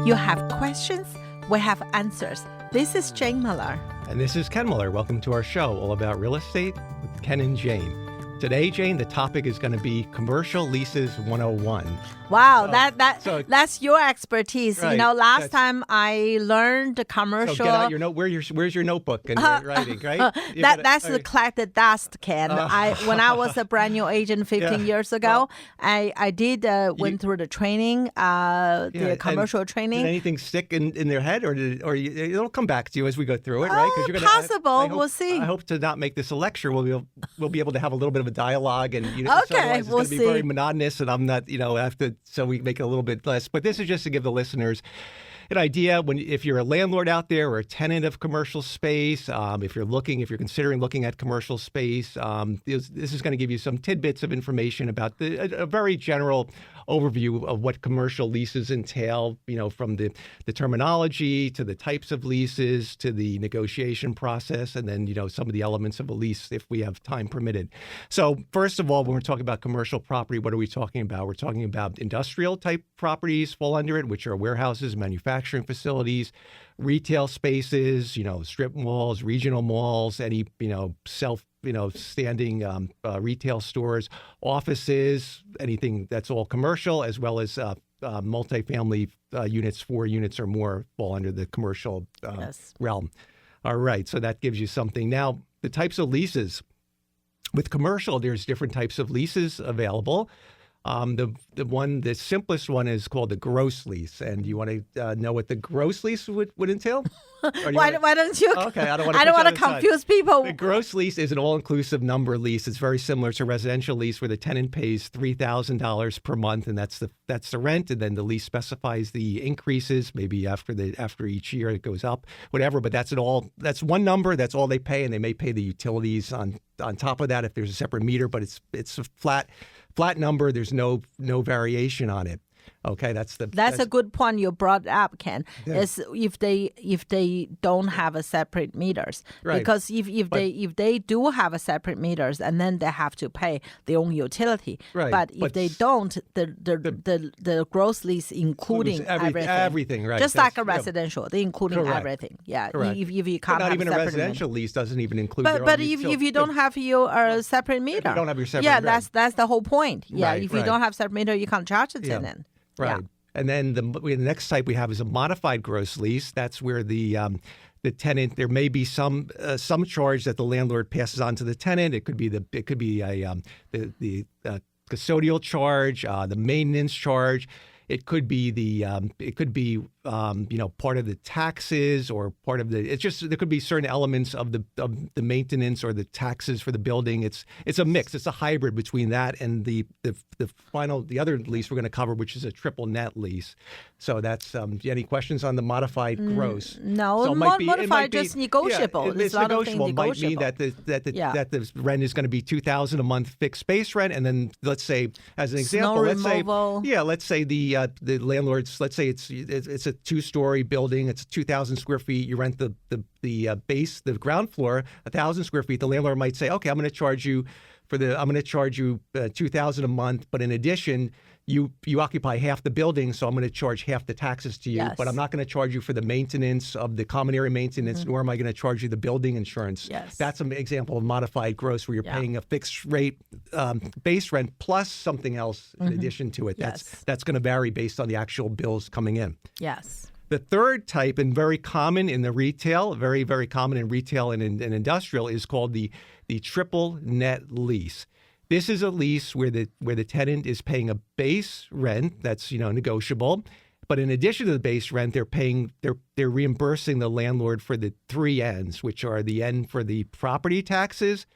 You have questions, we have answers. This is Jane Miller. And this is Ken Miller. Welcome to our show all about real estate with Ken and Jane. Today, Jane, the topic is going to be Commercial Leases 101. Wow, that's your expertise. Right, last time I learned the commercial. So get out your note. Where's your notebook and your writing, right? That's the collected dust, Ken. When I was a brand new agent 15 years ago, I did went through the training, the commercial training. Did anything stick in their head, or it'll come back to you as we go through it, right? Because possible. We'll see. I hope to not make this a lecture. We'll be able to have a little bit of a dialogue, and okay, so otherwise it's we'll going to be see. very monotonous, and I'm not, so we make it a little bit less. But this is just to give the listeners an idea. If you're a landlord out there or a tenant of commercial space, if you're considering looking at commercial space, this is going to give you some tidbits of information about a very general overview of what commercial leases entail, from the terminology to the types of leases to the negotiation process, and then, some of the elements of a lease if we have time permitted. So first of all, when we're talking about commercial property, what are we talking about? We're talking about industrial type properties fall under it, which are warehouses, manufacturing facilities, retail spaces, strip malls, regional malls, any, standing retail stores, offices, anything that's all commercial, as well as multifamily units, 4 units or more fall under the commercial realm. All right, so that gives you something. Now, the types of leases. With commercial, there's different types of leases available. The simplest one is called the gross lease. And you want to know what the gross lease would entail? Why don't you? Okay, I don't want to confuse people. The gross lease is an all-inclusive number lease. It's very similar to a residential lease where the tenant pays $3,000 per month, and that's the rent. And then the lease specifies the increases. Maybe after each year it goes up, whatever. But that's one number. That's all they pay, and they may pay the utilities on top of that if there's a separate meter. But it's a flat number. There's no variation on it. Okay, that's a good point you brought up, Ken. Yeah. Is if they don't have a separate meters, right. Because if they do have a separate meters, and then they have to pay their own utility. Right. But if they don't, the gross lease including everything, right? Just like a residential, they including correct. Everything. Yeah. Correct. If you can't but not have even a residential lease doesn't even include. But if you don't have your separate meter, if you don't have your separate. Yeah, right. that's the whole point. Yeah. Right, if you don't have separate meter, you can't charge the tenant. Right. Yeah. And then the next type we have is a modified gross lease. That's where the tenant, there may be some charge that the landlord passes on to the tenant. It could be the custodial charge, the maintenance charge. It could be part of the taxes or part of the. It's just there could be certain elements of the maintenance or the taxes for the building. It's a mix. It's a hybrid between that and the other lease we're going to cover, which is a triple net lease. So that's any questions on the modified gross? No, so modified just negotiable. Yeah, it's negotiable. It might mean that the rent is going to be $2,000 a month fixed space rent, and then let's say as an example, let's say the landlord's, let's say it's a 2-story building, it's 2,000 square feet. You rent the base, the ground floor, 1,000 square feet. The landlord might say, okay, I'm going to charge you $2,000 a month, but in addition, you occupy half the building, so I'm going to charge half the taxes to you. Yes. But I'm not going to charge you for the maintenance of the common area maintenance, nor am I going to charge you the building insurance. Yes. That's an example of modified gross where you're paying a fixed rate base rent plus something else in addition to it. That's going to vary based on the actual bills coming in. Yes. The third type, and very common in the retail, very, very common in retail and in industrial, is called the triple net lease. This is a lease where the tenant is paying a base rent that's negotiable, but in addition to the base rent, they're reimbursing the landlord for the 3 N's, which are the N for the property taxes,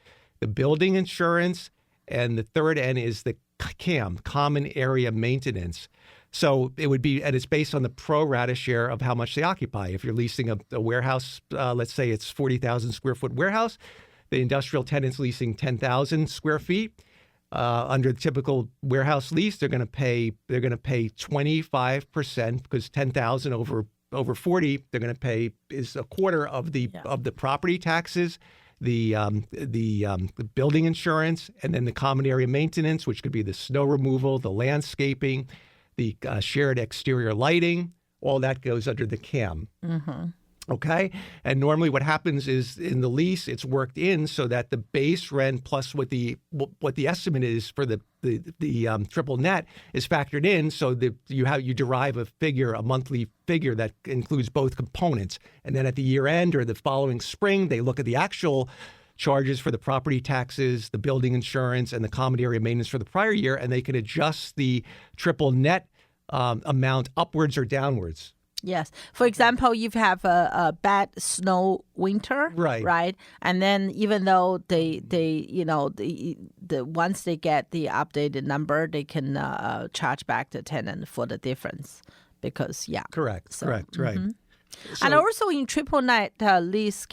the building insurance, and the third N is the CAM, common area maintenance. So it would be, and it's based on the pro rata share of how much they occupy. If you're leasing a warehouse, let's say it's 40,000 square foot warehouse, the industrial tenant's leasing 10,000 square feet. Under the typical warehouse lease, they're going to pay 25% because 10,000 over 40, they're going to pay is a quarter of the property taxes, the building insurance, and then the common area maintenance, which could be the snow removal, the landscaping, the shared exterior lighting, all that goes under the CAM. Mm-hmm. Okay. And normally what happens is in the lease, it's worked in so that the base rent plus what the estimate is for the triple net is factored in, so that you derive a monthly figure that includes both components. And then at the year end or the following spring, they look at the actual charges for the property taxes, the building insurance, and the common area maintenance for the prior year, and they can adjust the triple net amount upwards or downwards. Yes. For example, you have a bad snow winter, right? And then even though they once they get the updated number, they can charge back the tenant for the difference because correct, right. And also in triple net lease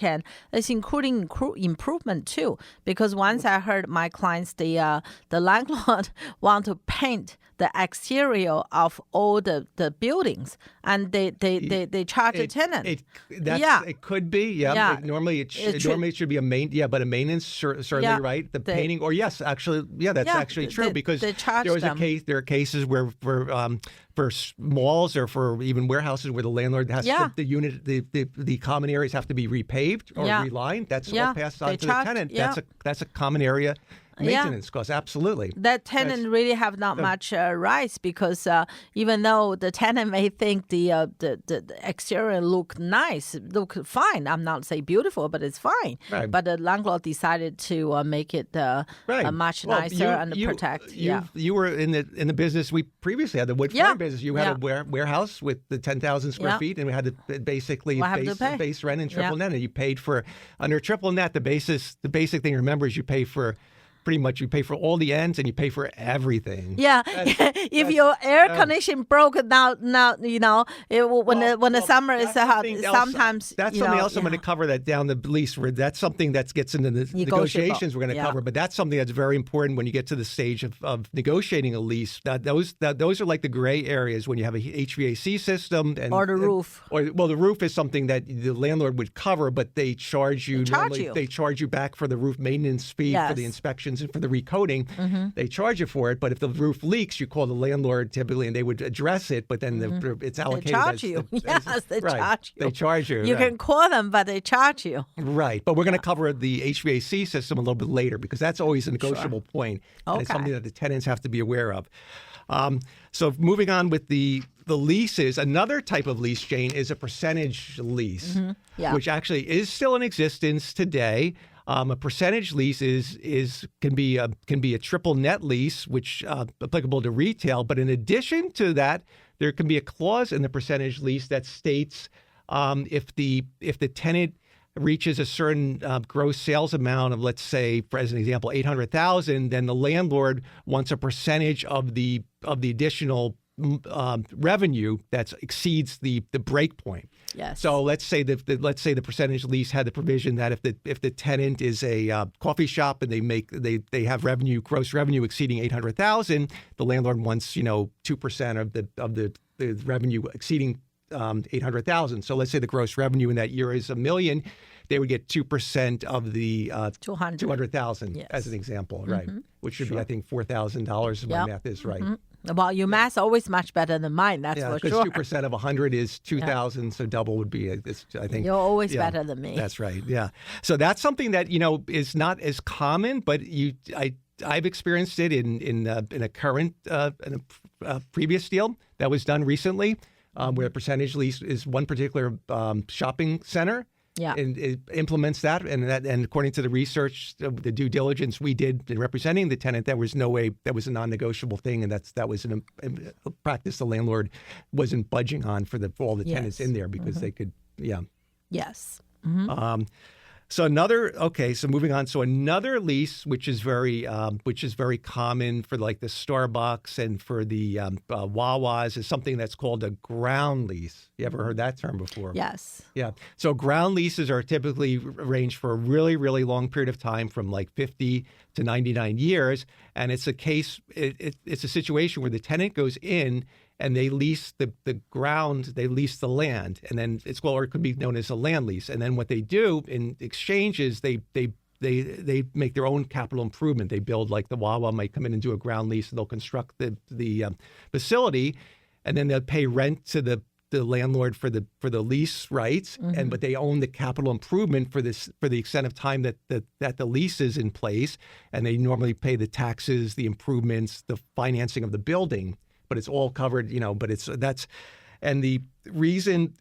it's including improvement too, because once I heard my clients, the landlord want to paint the exterior of all the buildings, and they charge the tenant. It could be, Normally it should be a maintenance certainly, right? The painting, or yes, actually, that's actually true, because there are cases where for malls or for even warehouses where the landlord has the common areas have to be repaved or relined. That's all passed on to the tenant. That's a common area maintenance cost. Absolutely. That tenant really have not much rights, because even though the tenant may think the exterior look fine, I'm not saying beautiful, but it's fine. Right. But the landlord decided to make it much nicer and protect. You were in the business. We previously had the wood flooring business. You had a warehouse with the 10,000 square feet, and we had to basically base rent and triple net, and you paid for under triple net. The basic thing to remember is you pay for all the ends, and you pay for everything. Yeah, if your air conditioning broke now when the summer is hot, sometimes that's something else. I'm going to cover that down the lease. Where that's something that gets into the negotiations we're going to cover. But that's something that's very important when you get to the stage of negotiating a lease. Those are like the gray areas when you have a HVAC system or the roof. The roof is something that the landlord would cover, but they charge you. They charge you back for the roof maintenance fee for the inspection and for the recoating. They charge you for it, but if the roof leaks, you call the landlord typically, and they would address it, but then it's allocated. They charge you. They charge you. They charge you. You can call them, but they charge you. Right, but we're going to cover the HVAC system a little bit later, because that's always a negotiable point. And it's something that the tenants have to be aware of. So moving on with the leases, another type of lease, Jane, is a percentage lease, which actually is still in existence today. A percentage lease can be a triple net lease, which applicable to retail. But in addition to that, there can be a clause in the percentage lease that states if the tenant reaches a certain gross sales amount of, let's say, for as an example, $800,000, then the landlord wants a percentage of the additional revenue that exceeds the break point. Yes. So let's say the percentage lease had the provision that if the tenant is a coffee shop and they have gross revenue exceeding $800,000, the landlord wants 2% of the revenue exceeding $800,000. So let's say the gross revenue in that year is $1 million, they would get 2% of the $200,000 as an example, right? Which should be, I think, $4,000 if my math is right. Well, your math's always much better than mine, that's for sure. Because 2% of 100 is 2,000, so double would be, I think. You're always better than me. That's right, yeah. So that's something that, is not as common, but I've experienced it in a current, in a previous deal that was done recently, where a percentage lease is one particular shopping center. Yeah, and it implements that, and according to the research, the due diligence we did in representing the tenant, there was no way that was a non-negotiable thing, and that was a practice the landlord wasn't budging on for all the tenants in there, because they could, Yes. So moving on. So another lease, which is very common for like the Starbucks and for the Wawas, is something that's called a ground lease. You ever heard that term before? Yes. Yeah. So ground leases are typically arranged for a really, really long period of time, from like 50 to 99 years. And it's a situation where the tenant goes in and they lease the ground, they lease the land, and then it could be known as a land lease. And then what they do in exchange is they make their own capital improvement. They build, like the Wawa might come in and do a ground lease, and they'll construct the facility, and then they'll pay rent to the landlord for the lease rights, but they own the capital improvement for the extent of time that the lease is in place, and they normally pay the taxes, the improvements, the financing of the building, but it's all covered. And the reason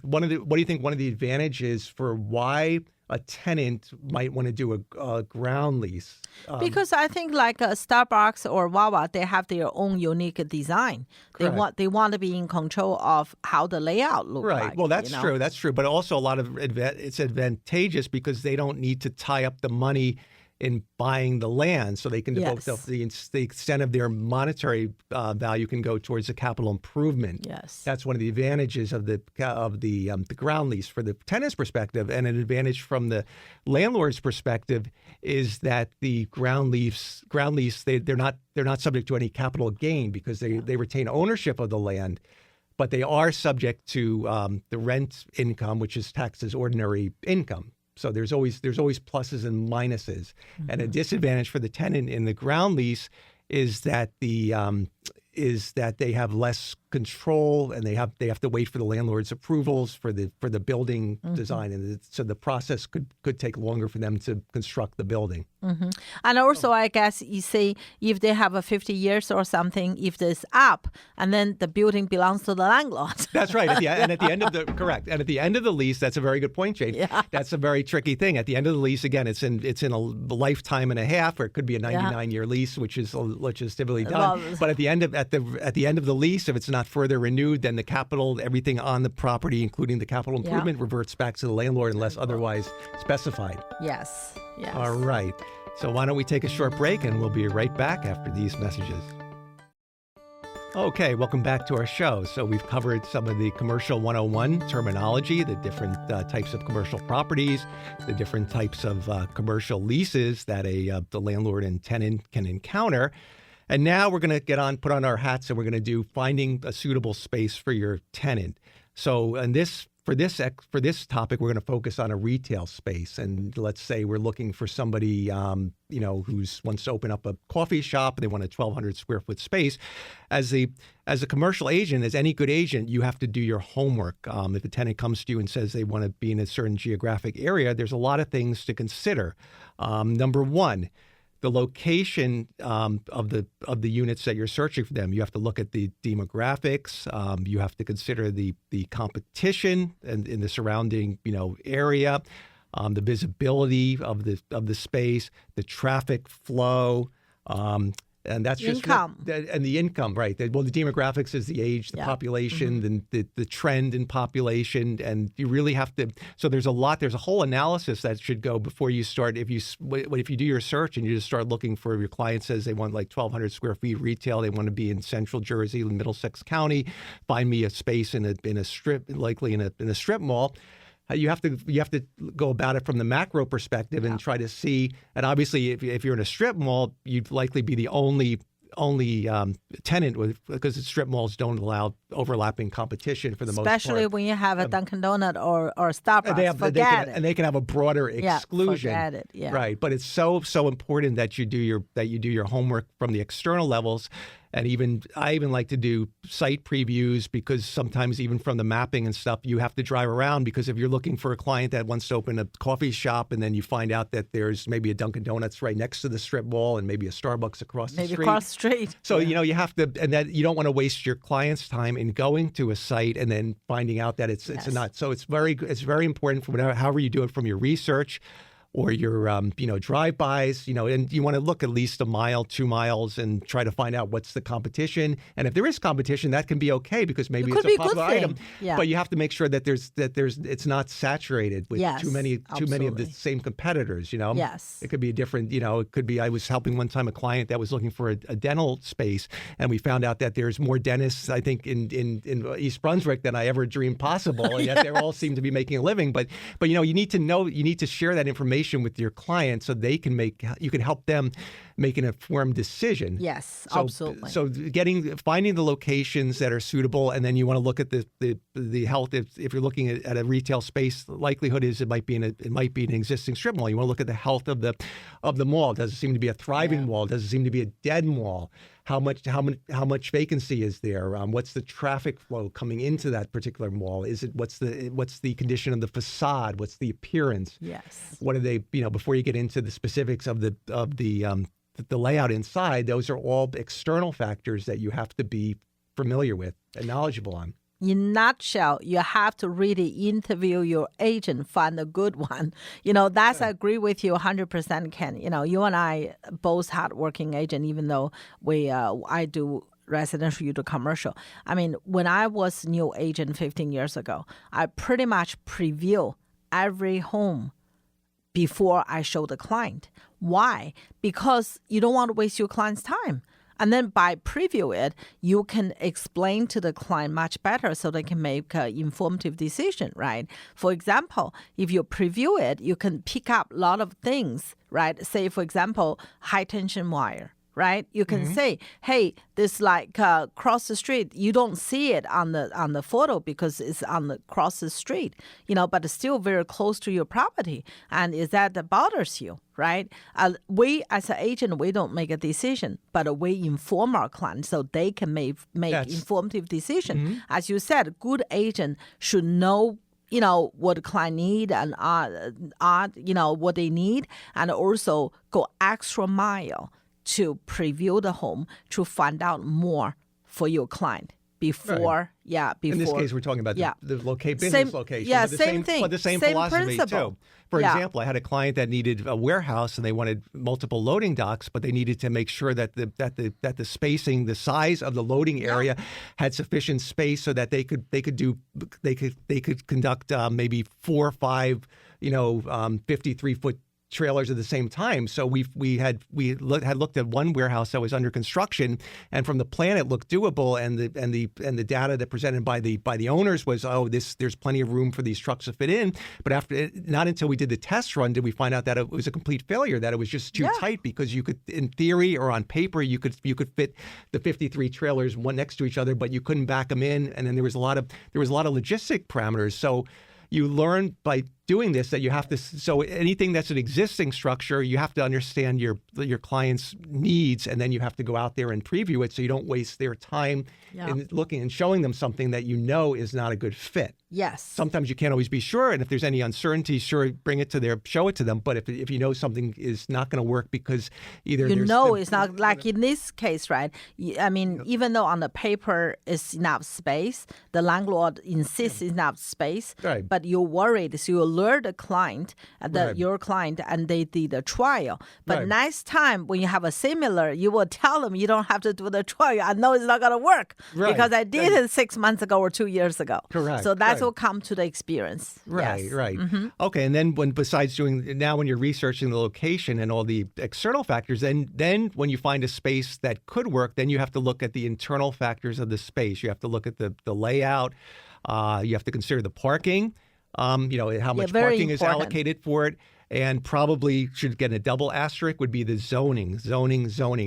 what do you think one of the advantages for why a tenant might want to do a ground lease? Because I think like Starbucks or Wawa, they have their own unique design. Correct. They want to be in control of how the layout looks like. Right. Well, that's true. That's true. But also it's advantageous because they don't need to tie up the money in buying the land, so they can devote the extent of their monetary value can go towards the capital improvement. Yes, that's one of the advantages of the ground lease for the tenant's perspective, and an advantage from the landlord's perspective is that the ground lease they're not subject to any capital gain because they retain ownership of the land, but they are subject to the rent income, which is taxed as ordinary income. So there's always pluses and minuses. And a disadvantage for the tenant in the ground lease is that they have less control, and they have to wait for the landlord's approvals for the building design, and so the process could take longer for them to construct the building. And also, I guess you say if they have a 50 years or something, if it's up, and then the building belongs to the landlord. That's right. And at the end of the lease, that's a very good point, Jane. Yeah. That's a very tricky thing. At the end of the lease, again, it's in a lifetime and a half, or it could be a 99-year lease, which is typically done. But at the end of the lease, if it's not further renewed, then the capital, everything on the property, including the capital improvement, reverts back to the landlord unless otherwise specified. Yes. All right. So why don't we take a short break, and we'll be right back after these messages. Okay, welcome back to our show. So we've covered some of the Commercial 101 terminology, the different types of commercial properties, the different types of commercial leases that the landlord and tenant can encounter. And now we're going to put on our hats, and we're going to do finding a suitable space for your tenant. So for this topic, we're going to focus on a retail space. And let's say we're looking for somebody, who's wants to open up a coffee shop, and they want a 1,200 square foot space. As a commercial agent, as any good agent, you have to do your homework. If a tenant comes to you and says they want to be in a certain geographic area, there's a lot of things to consider. Number one, the location of the units that you're searching for them. You have to look at the demographics. You have to consider the competition and in the surrounding area, the visibility of the space, the traffic flow. And that's just income. And the income, right? The demographics is the age, the population, the trend in population, and you really have to. So there's a whole analysis that should go before you start. If you do your search and you just start looking for, your client says they want like 1,200 square feet retail, they want to be in Central Jersey, Middlesex County, find me a space in a strip, likely in a strip mall. You have to go about it from the macro perspective and try to see. And obviously, if you're in a strip mall, you'd likely be the only tenant because strip malls don't allow overlapping competition for the most part. Especially when you have a Dunkin' Donut or Starbucks. And they can have a broader exclusion. Forget it. Yeah. Right. But it's so important that you do your homework from the external levels. And I even like to do site previews, because sometimes even from the mapping and stuff, you have to drive around, because if you're looking for a client that wants to open a coffee shop and then you find out that there's maybe a Dunkin' Donuts right next to the strip mall and maybe a Starbucks across the street. So, you have to, and that you don't want to waste your client's time in going to a site and then finding out that it's not. So it's very important for however you do it, from your research or your drive-bys, and you want to look at least a mile, 2 miles, and try to find out what's the competition. And if there is competition, that can be okay, because maybe it's a popular item. Yeah. But you have to make sure that it's not saturated with too many of the same competitors. Yes. It could be a different. It could be. I was helping one time a client that was looking for a dental space, and we found out that there's more dentists, I think, in East Brunswick than I ever dreamed possible, and yet they all seem to be making a living. But you need to share that information with your client, so you can help them make an informed decision. Yes, So, absolutely. So finding the locations that are suitable, and then you want to look at the health. If you're looking at a retail space, the likelihood is it might be an existing strip mall. You want to look at the health of the mall. Does it seem to be a thriving mall? Does it seem to be a dead mall? How much vacancy is there? What's the traffic flow coming into that particular mall? What's the condition of the facade? What's the appearance? Yes. What are they? Before you get into the specifics of the layout inside, those are all external factors that you have to be familiar with and knowledgeable on. In a nutshell, you have to really interview your agent, find a good one. I agree with you 100%, Ken. You and I both hardworking agent, even though I do residential, you do commercial. I mean, when I was new agent 15 years ago, I pretty much preview every home before I show the client. Why? Because you don't want to waste your client's time. And then by preview it, you can explain to the client much better so they can make an informative decision, right? For example, if you preview it, you can pick up a lot of things, right? Say, for example, high tension wire. Right, you can say, "Hey, this cross the street. You don't see it on the photo because it's across the street, but it's still very close to your property. And is that bothers you, right? We as an agent, we don't make a decision, but we inform our clients so they can make informative decision. As you said, good agent should know." What the client need and what they need, and also go extra mile to preview the home to find out more for your client before. In this case, we're talking about the business location. Yeah, same thing. But the same philosophy principle. too. For example, I had a client that needed a warehouse and they wanted multiple loading docks, but they needed to make sure that the spacing, the size of the loading area had sufficient space so that they could conduct maybe 4 or 5 53-foot trailers at the same time. So we had looked at one warehouse that was under construction, and from the plan it looked doable, and the data that presented by the owners was, there's plenty of room for these trucks to fit in. But not until we did the test run did we find out that it was a complete failure, that it was just too tight, because you could, in theory or on paper, you could fit the 53 trailers one next to each other, but you couldn't back them in, and then there was a lot of logistic parameters. So you learn by doing this that you have to, so anything that's an existing structure, you have to understand your client's needs, and then you have to go out there and preview it so you don't waste their time in looking and showing them something that is not a good fit. Yes. Sometimes you can't always be sure, and if there's any uncertainty, show it to them. But if you know something is not going to work because either it's not, like in this case, right? I mean, even though on the paper is enough space, the landlord insists enough space, right, but you're worried, so you alert the client, your client, and they did a trial. But next time when you have a similar, you will tell them you don't have to do the trial. I know it's not going to work because I did it 6 months ago or 2 years ago. Correct. So that's what come to the experience. Right, yes. right. Mm-hmm. Okay, and then when you're researching the location and all the external factors, then when you find a space that could work, then you have to look at the internal factors of the space. You have to look at the layout. You have to consider the parking. How much parking is allocated for it. And probably should get a double asterisk would be the zoning,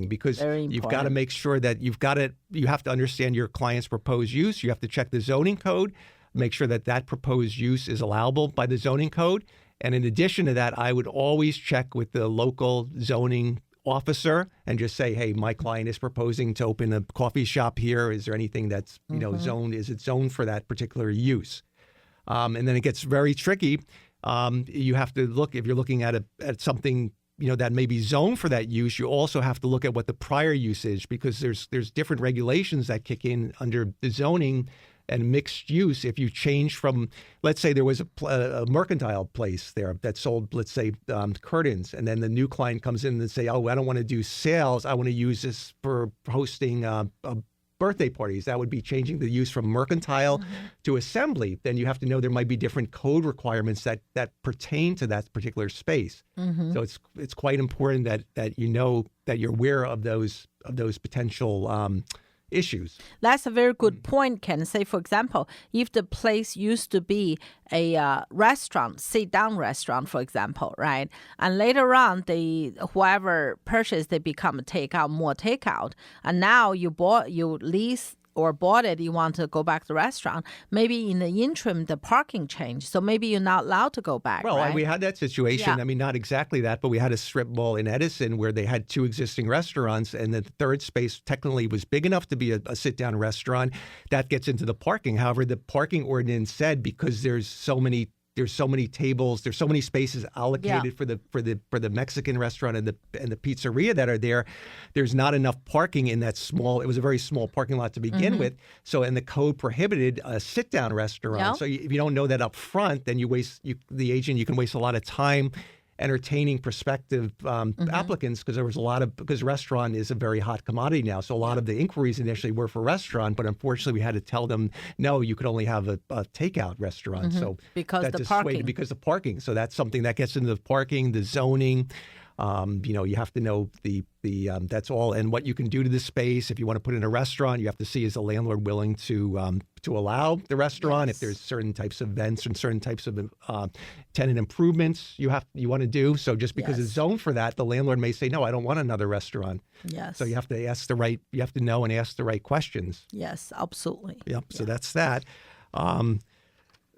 because you've got to make sure that you have to understand your client's proposed use. You have to check the zoning code, make sure that proposed use is allowable by the zoning code. And in addition to that, I would always check with the local zoning officer and just say, hey, my client is proposing to open a coffee shop here. Is there anything that's zoned? Is it zoned for that particular use? And then it gets very tricky. You have to look, if you're looking at something that may be zoned for that use, you also have to look at what the prior use is, because there's different regulations that kick in under the zoning and mixed use. If you change from, let's say there was a mercantile place there that sold, let's say, curtains, and then the new client comes in and say, I don't want to do sales. I want to use this for hosting birthday parties. That would be changing the use from mercantile to assembly. Then you have to know there might be different code requirements that pertain to that particular space. Mm-hmm. So it's quite important that you know that you're aware of those potential issues. That's a very good point, Ken. Say, for example, if the place used to be a restaurant, sit-down restaurant, for example, right? And later on, whoever purchased, they become more takeout. And now you lease or bought it, you want to go back to the restaurant. Maybe in the interim, the parking changed. So maybe you're not allowed to go back, Well, right? we had that situation. Yeah. I mean, not exactly that, but we had a strip mall in Edison where they had 2 existing restaurants, and the third space technically was big enough to be a sit-down restaurant. That gets into the parking. However, the parking ordinance said because there's so many tables, there's so many spaces allocated for the Mexican restaurant and the pizzeria that are there. There's not enough parking in that small. It was a very small parking lot to begin with. So, and the code prohibited a sit-down restaurant. Yep. So, if you don't know that up front, then you can waste a lot of time entertaining prospective applicants because restaurant is a very hot commodity now. So a lot of the inquiries initially were for restaurant, but unfortunately we had to tell them, no, you could only have a takeout restaurant. So because that the dissuaded parking. because of parking. So that's something that gets into the parking, the zoning. You have to know the that's all, and what you can do to the space. If you want to put in a restaurant, you have to see is the landlord willing to allow the restaurant. Yes. If there's certain types of events and certain types of tenant improvements you want to do. So just because it's zoned for that, the landlord may say, no, I don't want another restaurant. Yes. So you have to know and ask the right questions. Yes, absolutely. Yep. So that's that.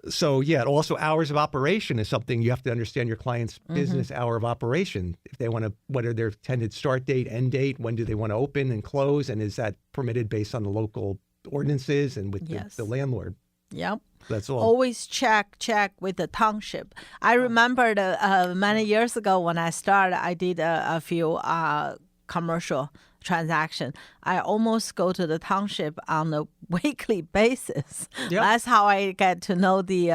So also hours of operation is something you have to understand your client's business hour of operation. If they want to, what are their intended start date, end date, when do they want to open and close, and is that permitted based on the local ordinances and with the landlord? Yep. That's all. Always check with the township. I remember many years ago when I started, I did a few commercial transaction. I almost go to the township on a weekly basis. Yep. That's how I get to know the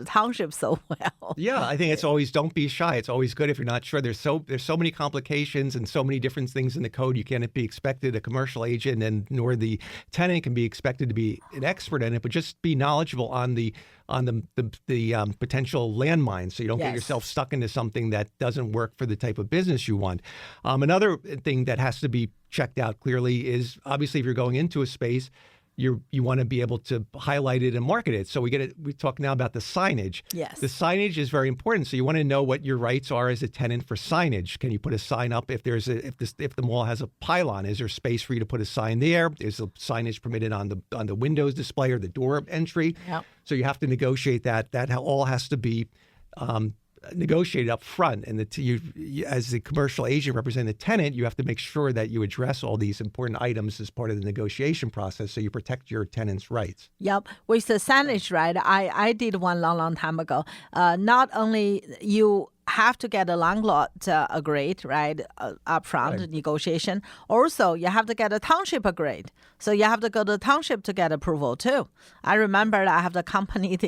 township so well. Yeah, I think it's always, don't be shy. It's always good if you're not sure. There's so many complications and so many different things in the code. You can't be expected, a commercial agent, and nor the tenant can be expected to be an expert in it, but just be knowledgeable on the potential landmines, so you don't get yourself stuck into something that doesn't work for the type of business you want. Another thing that has to be checked out clearly is, obviously, if you're going into a space, you want to be able to highlight it and market it. So we talk now about the signage. Yes. The signage is very important. So you want to know what your rights are as a tenant for signage. Can you put a sign up if the mall has a pylon? Is there space for you to put a sign there? Is the signage permitted on the windows display or the door entry? Yep. So you have to negotiate that. That all has to be negotiated up front, and you, as the commercial agent representing the tenant, you have to make sure that you address all these important items as part of the negotiation process, so you protect your tenant's rights. Yep. With the signage, right? I did one long time ago. Not only you have to get a landlord agreed, right, upfront negotiation. Also, you have to get a township agreed. So you have to go to the township to get approval too. I remember I have the company,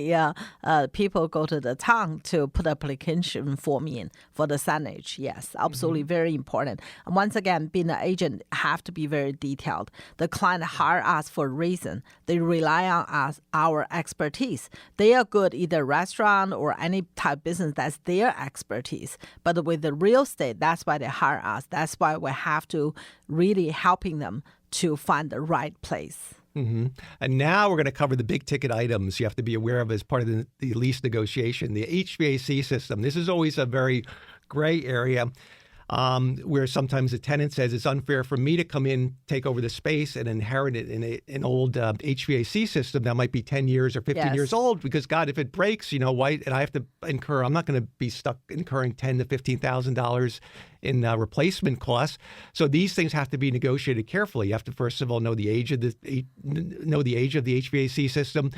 people go to the town to put application form in for the signage. Yes, absolutely, very important. And once again, being an agent have to be very detailed. The client hire us for a reason. They rely on us, our expertise. They are good either restaurant or any type of business that's their expertise. But with the real estate, that's why they hire us. That's why we have to really helping them to find the right place. Mm-hmm. And now we're going to cover the big ticket items you have to be aware of as part of the lease negotiation. The HVAC system. This is always a very gray area. Where sometimes the tenant says it's unfair for me to come in, take over the space, and inherit it in an old HVAC system that might be 10 years or 15 years old. Because God, if it breaks, and I have to incur, I'm not going to be stuck incurring $10,000 to $15,000 in replacement costs. So these things have to be negotiated carefully. You have to first of all know the age of the HVAC system.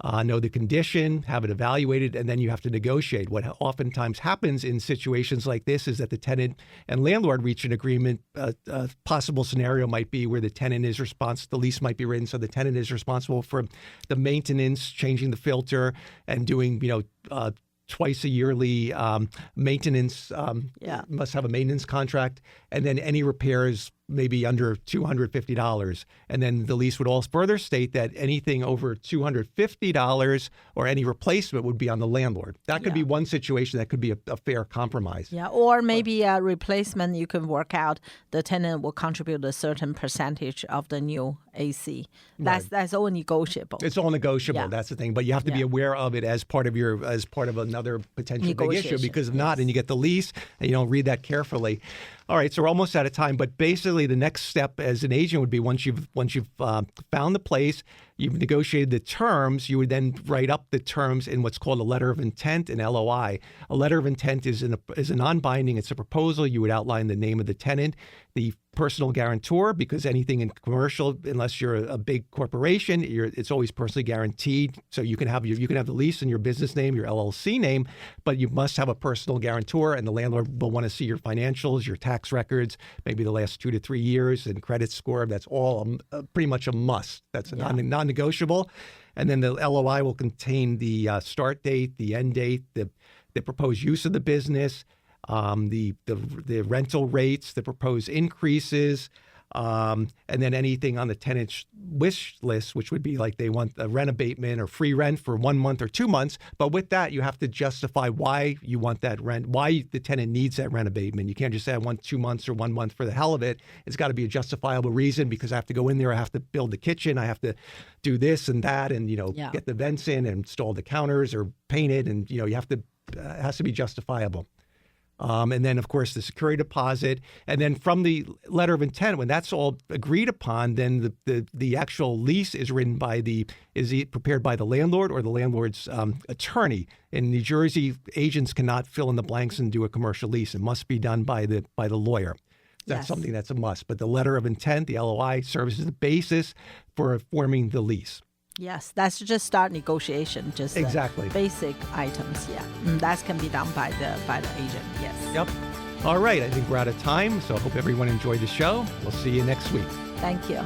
Know the condition, have it evaluated, and then you have to negotiate. What oftentimes happens in situations like this is that the tenant and landlord reach an agreement. A possible scenario might be where the tenant is responsible, the lease might be written, so the tenant is responsible for the maintenance, changing the filter, and doing, twice a yearly maintenance, must have a maintenance contract, and then any repairs maybe under $250. And then the lease would also further state that anything over $250 or any replacement would be on the landlord. That could be one situation that could be a fair compromise. Yeah, or maybe a replacement, you can work out the tenant will contribute a certain percentage of the new AC. That's all negotiable. It's all negotiable. Yeah. That's the thing. But you have to be aware of it as part of another potential big issue, because if not, and you get the lease and you don't read that carefully. All right, so we're almost out of time. But basically, the next step as an agent would be once you've found the place, you've negotiated the terms, you would then write up the terms in what's called a letter of intent, an LOI. A letter of intent is a non-binding. It's a proposal. You would outline the name of the tenant, the personal guarantor, because anything in commercial, unless you're a big corporation, it's always personally guaranteed. So you can have the lease in your business name, your LLC name, but you must have a personal guarantor, and the landlord will want to see your financials, your tax records, maybe the last 2 to 3 years, and credit score. That's all pretty much a must. That's a non-negotiable. And then the LOI will contain the start date, the end date, the proposed use of the business, the rental rates, the proposed increases, and then anything on the tenant's wish list, which would be like they want a rent abatement or free rent for 1 month or 2 months. But with that, you have to justify why you want that rent, why the tenant needs that rent abatement. You can't just say I want 2 months or 1 month for the hell of it. It's got to be a justifiable reason, because I have to go in there, I have to build the kitchen, I have to do this and that, and get the vents in and install the counters or paint it, and you have to it has to be justifiable. And then, of course, the security deposit. And then from the letter of intent, when that's all agreed upon, then the actual lease is prepared by the landlord or the landlord's attorney. In New Jersey, agents cannot fill in the blanks and do a commercial lease. It must be done by the lawyer. That's something that's a must. But the letter of intent, the LOI, serves as the basis for forming the lease. Yes, that's just start negotiation, just exactly basic items. Yeah, that can be done by the agent. Yes. Yep. All right, I think we're out of time, so I hope everyone enjoyed the show. We'll see you next week. Thank you.